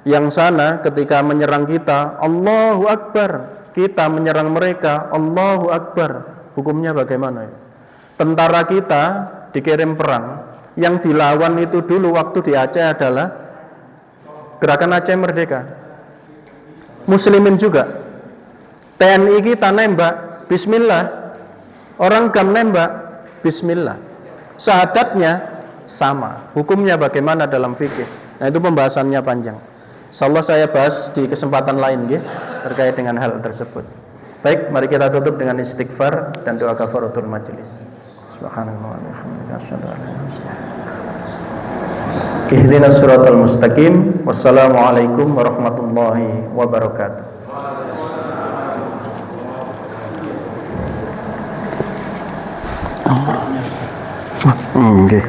yang sana ketika menyerang kita, Allahu Akbar, kita menyerang mereka, Allahu Akbar. Hukumnya bagaimana ya? Tentara kita dikirim perang, yang dilawan itu dulu waktu di Aceh adalah Gerakan Aceh Merdeka. Muslimin juga. TNI kita nembak, bismillah. Orang GAM nembak, bismillah. Syahadatnya sama. Hukumnya bagaimana dalam fikih? Nah, itu pembahasannya panjang. Insyaallah saya bahas di kesempatan lain ya, terkait dengan hal tersebut. Baik, mari kita tutup dengan istighfar dan doa kafaratul majelis. Subhanallah wa bihamdihi asyhadu an la ilaha illallah. Ihdinas siratal mustaqim. Wassalamualaikum warahmatullahi wabarakatuh. Nggih.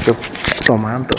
Cukup mantap.